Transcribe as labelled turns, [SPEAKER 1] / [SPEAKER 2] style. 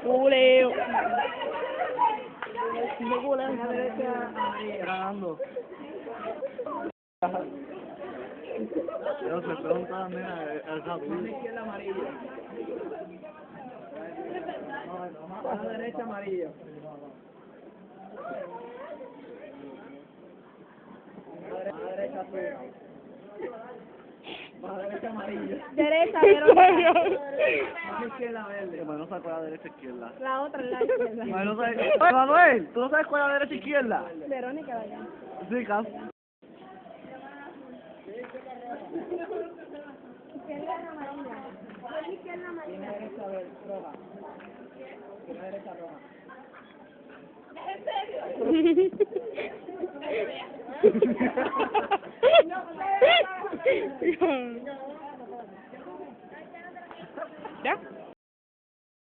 [SPEAKER 1] Julio.
[SPEAKER 2] Grabando. Yo se pregunta a el rápido.
[SPEAKER 3] Izquierda amarillo. A la derecha amarillo. A la derecha azul. A la derecha amarillo.
[SPEAKER 1] Derecha, Verónica.
[SPEAKER 3] A la izquierda verde.
[SPEAKER 2] Manuel sabe cuál es la derecha e izquierda.
[SPEAKER 1] La otra es la izquierda.
[SPEAKER 2] Manuel, Manuel, ¿tú no sabes cuál es la derecha e izquierda?
[SPEAKER 1] Verónica, vaya.
[SPEAKER 2] Sí, casi.
[SPEAKER 1] Izquierda amarilla. Izquierda
[SPEAKER 3] Tiene
[SPEAKER 1] amarilla.
[SPEAKER 3] derecha verde, roja. Tiene derecha roja.
[SPEAKER 1] ¿Ya?